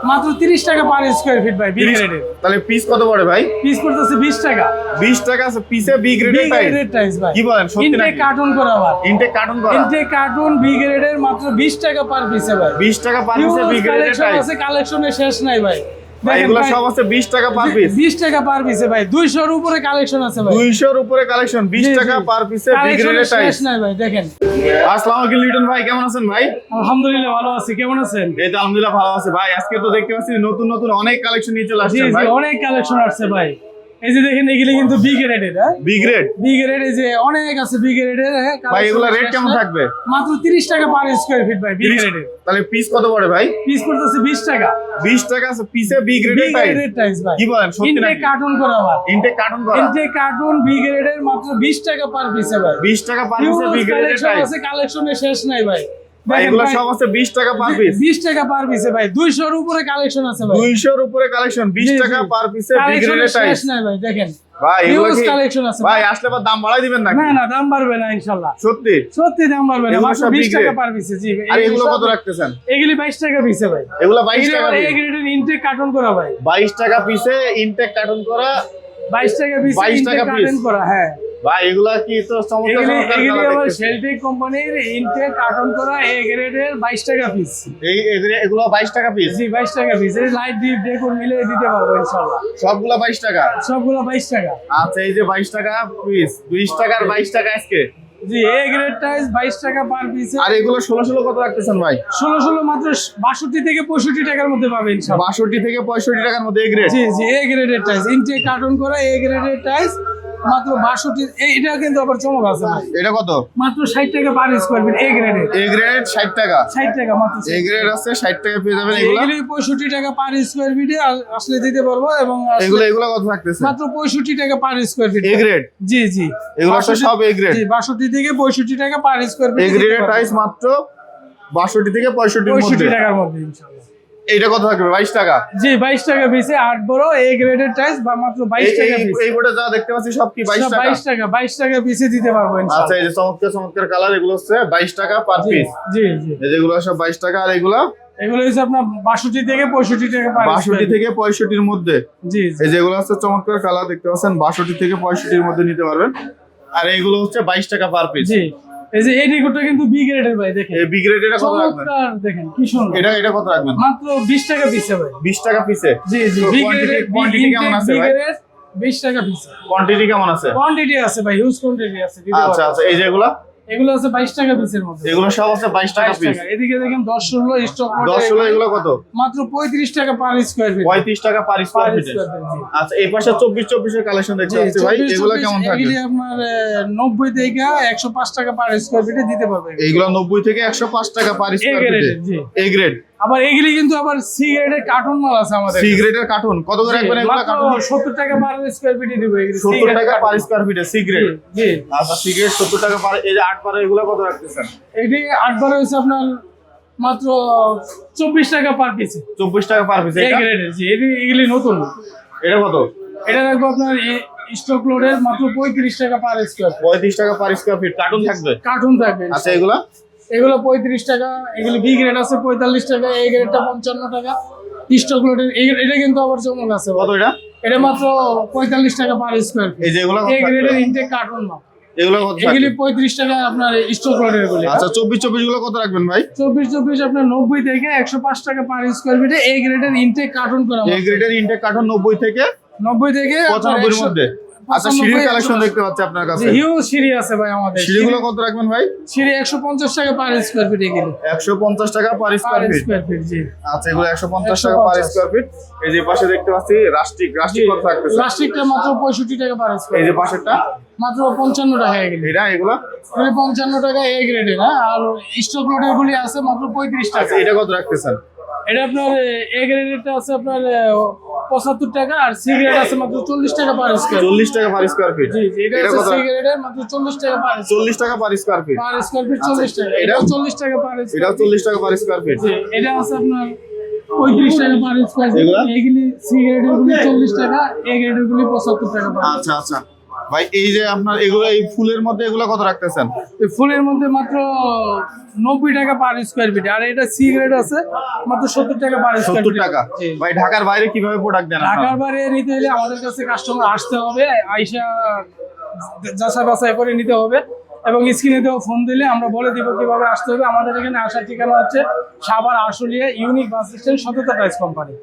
মাত্র 30 টাকা per square fit ভাই বি গ্রেডের। তাহলে পিস কত পড়ে ভাই? পিস পড়তেছে 20 টাকা। 20 টাকা আছে পিসে বি গ্রেডের টাইস ভাই। কি বলেন সত্যি ইনটেক নাকি? কার্টুন করা ভাই। ইনটেক কার্টুন করা। ইনটেক কার্টুন বি গ্রেডের মাত্র 20 টাকা পার পিসে ভাই। 20 টাকা পার পিসে বি গ্রেডের টাইস আছে, কালেকশনের শেষ নাই ভাই। ভাই এগুলো সব আছে 20 টাকা পার পিস। 20 টাকা পার পিসে ভাই। 200 এর উপরে কালেকশন আছে ভাই। 200 এর উপরে কালেকশন 20 টাকা পার পিসে বি গ্রেডের টাইস। শেষ নাই ভাই দেখেন। আসসালামু আলাইকুম লিটন ভাই, কেমন আছেন ভাই? আলহামদুলিল্লাহ ভালো আছি, কেমন আছেন? এই তো আলহামদুলিল্লাহ ভালো আছি ভাই। আজকে তো দেখতে পাচ্ছি নতুন নতুন অনেক কালেকশন নিয়ে চলে জি আসছেন জি, ভাই। অনেক কালেকশন আসছে ভাই। এই যে দেখেন এগুলি কিন্তু বি গ্রেডের। হ্যাঁ বি গ্রেড। বি গ্রেড এই যে অনেক আছে বি গ্রেডের। ভাই এগুলা রেট কেমন থাকবে? মাত্র 30 টাকা পার স্কয়ার ফিট ভাই বি গ্রেডের। তাহলে পিস কত পড়ে ভাই? পিস পড়তেছে 20 টাকা। 20 টাকা আছে পিসে বি গ্রেডের টাইস ভাই। কি বলেন সত্যি ইনটেক নাকি? কার্টুন করা ভাই। ইনটেক কার্টুন করা। ইনটেক কার্টুন বি গ্রেডের মাত্র 20 টাকা পার পিসে ভাই। 20 টাকা পার পিসে বি গ্রেডের টাইস আছে, কালেকশনের শেষ নাই ভাই। ভাই এগুলো সব আছে 20 টাকা পার পিস। 20 টাকা পার পিসে ভাই। 200 এর উপরে কালেকশন আছে ভাই। 200 এর উপরে কালেকশন 20 টাকা পার পিসে বি গ্রেডের টাইস। শেষ নাই ভাই দেখেন। ভাই এগুলো কি কালেকশন আছে ভাই? আসলে পর দাম বাড়াই দিবেন নাকি? না না, দাম বাড়বে না ইনশাআল্লাহ। সত্যি সত্যি দাম বাড়বে না। এগুলো মাত্র সব 20 B টাকা grade। পার পিসে। জি আর এগুলো কত রাখতেছেন? এগুলি 22 টাকা পিসে ভাই। এগুলো 22 টাকা এ গ্রেডের ইনটেক কার্টুন করা ভাই। 22 টাকা পিসে ইনটেক কার্টুন করা। 22 টাকা পিসে 22 টাকা ইনটেক piece। কার্টুন করা। হ্যাঁ ভাই এগুলা কি তো চমৎকার এগুলি চমৎকার এগুলি কালার আবার দেখতেছি। শেলটেক কোম্পানির ইনটেক কার্টুন করা এ গ্রেডের 22 টাকা পিস। এগুলো 22 টাকা পিস। জি 22 টাকা পিস। এই লাইট ডিপ ডেকোর মিলিয়ে দিতে পারবো ইনশাআল্লাহ। সবগুলা 22 টাকা। সবগুলো 22 টাকা। আচ্ছা এই যে 22 টাকা পিস, 20 টাকা আর 22 টাকা আজকে। জি এ গ্রেড টাইস 22 টাকা পার পিসে। আর এগুলো 16 কত রাখতেছেন ভাই? 16 মাত্র 62 থেকে 65 টাকার মধ্যে পাবে ইনশাআল্লাহ। 62 থেকে 65 টাকার মধ্যে এ গ্রেড। জি জি এ গ্রেডের টাইস ইনটেক কার্টুন করা এ গ্রেডের টাইস মাত্র 62। এটা কিন্তু আবার চমক আছে ভাই। এটা কত? মাত্র 60 টাকা পার স্কয়ার ফিট এ গ্রেডের। এ গ্রেড 60 টাকা। 60 টাকা মাত্র। এ গ্রেড আছে 60 টাকা পেয়ে যাবেন এগুলো। এগুলি 65 টাকা পার স্কয়ার ফিটে আসলে দিতে পারবো এবং এগুলো কত থাকতেছে? মাত্র 65 টাকা per square feet A grade. জি জি এগুলো তো সব এ গ্রেড। জি 62 থেকে 65 টাকা পার স্কয়ার ফিট এ গ্রেডের টাইস মাত্র 62 থেকে 65 এর মধ্যে। 65 টাকার মধ্যে ইনশাআল্লাহ। এইটা কত থাকবে? 22 টাকা। জি 22 টাকা পিসে 8 বড় এ গ্রেডের টাইস বা মাত্র 22 টাকা পিস। এই বোর্ডে যা দেখতে পাচ্ছি সব কি 22 টাকা? 22 টাকা পিসে দিতে পারবো আচ্ছা ইনশাআল্লাহ। এই যে চমৎকার চমৎকার কালার এগুলো হচ্ছে 22 টাকা পার পিস। জি জি এই যেগুলো সব 22 টাকা। আর এগুলো এগুলো হচ্ছে আপনার 62 থেকে 65 টাকা পার 62 থেকে 65 এর মধ্যে। জি জি এই যেগুলো হচ্ছে চমৎকার কালার দেখতে পাচ্ছেন 62 থেকে 65 এর মধ্যে নিতে পারবেন। আর এইগুলো হচ্ছে 22 টাকা পার পিস। জি এই যে এই ডিকোটা কিন্তু বি গ্রেডের ভাই দেখেন। এই বি গ্রেড এটা কত রাখবেন? চমৎকার দেখেন কি সুন্দর। এটা কত রাখবেন? মাত্র 20 টাকা পিসে ভাই। 20 টাকা পিসে। জি জি তো বি গ্রেডের কোয়ান্টিটি কেমন আছে ভাই? 20 টাকা পিসে। কোয়ান্টিটি কেমন আছে? কোয়ান্টিটি আছে ভাই, হিউজ কোয়ান্টিটি আছে দিতে আচ্ছা পারবো। আচ্ছা এই যেগুলো এগুলো আছে 22 টাকা পিসের মধ্যে। এগুলো সব আছে 22 টাকা 22 পিস। টাকা। এদিকে দেখেন 10-16 স্টক 10 এগুলো কত? মাত্র 35 টাকা পার স্কয়ার ফিট। 35 টাকা per square feet. Square feet জি। আচ্ছা এই পাশে 24 এর কালেকশন দেখতে পাচ্ছি ভাই। এগুলো কেমন থাকবে? এগুলি আপনার 90 থেকে 105 টাকা পার স্কয়ার ফিটে দিতে পারবে। এইগুলো 90 থেকে 105 টাকা পার এ স্কয়ার ফিটে। গ্রেডের জি। A grade. আবার এগুলি কিন্তু আবার সি গ্রেডের কার্টুন মাল আছে আমাদের। সি গ্রেডের কার্টুন কত করে রাখবেন এগুলো মাত্র কার্টুন? 70 টাকা পার স্কয়ার ফিটে দিব এগুলি। 70 টাকা পার স্কয়ার ফিটে সি গ্রেড। জি আচ্ছা সি গ্রেড 70 টাকা পার। এই যে 8 পার এগুলো কত রাখতেছেন? এটি 8 বার হইছে আপনার মাত্র 24 টাকা পার পিসে। 24 টাকা পার পিস। এ এটা গ্রেডের জি এগুলি নতুন। এটা কত? এটা রাখবো আপনার স্টক লোডের মাত্র 35 টাকা পার স্কয়ার। 35 টাকা পার স্কয়ার ফিট কার্টুন থাকবে। কার্টুন থাকবে। আচ্ছা এগুলা এগুলো 35 টাকা। এগুলো বি গ্রেড আছে 45 টাকা। এ গ্রেডটা 55 টাকা। স্টক লোডের এটা কিন্তু আবার চমক আছে। কত এটা? এটা মাত্র 45 টাকা পার স্কয়ার। এই যে এগুলা এ গ্রেডের ইনটেক কার্টুন না। এগুলো কত? এগুলি 35 টাকা আপনার স্টক লোডের এগুলি। আচ্ছা 24 গুলো কত রাখবেন ভাই? 24 আপনার 90 থেকে 105 টাকা পার স্কয়ার ফিটে এ গ্রেডের ইনটেক কার্টুন করা। এ গ্রেডের ইনটেক কার্টুন 90 থেকে 90 থেকে 95 এর মধ্যে। আচ্ছা সিঁড়ির কালেকশন দেখতে পাচ্ছি আপনার কাছে। হিউজ সিঁড়ি আছে ভাই আমাদের। সিঁড়িগুলো কত রাখবেন ভাই? সিঁড়ি 150 টাকা পার স্কয়ার ফিট এগুলি। 150 টাকা per square feet. Square feet জি। আচ্ছা এগুলো 150 টাকা পার স্কয়ার ফিট। এই যে পাশে দেখতে পাচ্ছি রাস্টিক কত থাকতেছে? প্লাস্টিকটা মাত্র 65 টাকা পার স্কয়ার। এই যে পাশেরটা মাত্র 55 টাকা এগুলি। এটা এগুলো এগুলি 55 টাকা এ গ্রেডের। হ্যাঁ আর স্টক লোডের গুলি আছে মাত্র 35 টাকা। আচ্ছা এটা কত রাখতেছেন? এটা আপনার এ গ্রেডেরটা আছে আপনার 75 টাকা আর সি গ্রেড আছে মাত্র 40 টাকা পার স্কয়ার। 40 টাকা পার স্কয়ার ফিট। জি জি এটা আছে সি গ্রেডের মাত্র 40 টাকা পার 40 টাকা পার স্কয়ার ফিট। পার স্কয়ার ফিট 40 টাকা। এটা 40 টাকা পার স্কয়ার। এটাও 40 টাকা পার স্কয়ার ফিট। জি এটা আছে আপনার 35 টাকা পার স্কয়ার ফিট। এগুলা? এগুলি সি গ্রেডের গুলি 40 টাকা, এ গ্রেডের গুলি 75 টাকা পার। আচ্ছা আচ্ছা ভাই এই যে আপনার এগুলো এই ফুলের মধ্যে এগুলো কত রাখতেছেন? এই ফুলের মধ্যে মাত্র 90 টাকা পার স্কোয়ার ফিট, আর এটা সি গ্রেড আছে মাত্র 70 টাকা পার স্কোয়ার 70 ফিট। টাকা। ভাই ঢাকার বাইরে কিভাবে প্রোডাক্ট দেন আপনারা? ঢাকার বাইরে নিতে হলে আমাদের কাছে কাস্টমার আসতে হবে, আইসা যাচাই বাছাই করে নিতে হবে, এবং স্ক্রিনে দেওয়া ফোন দিলে আমরা বলে দিব কিভাবে আসতে হবে। আমাদের এখানে আসার ঠিকানা হচ্ছে Savar Ashulia unique bus stand, সততা টাইলস কোম্পানি।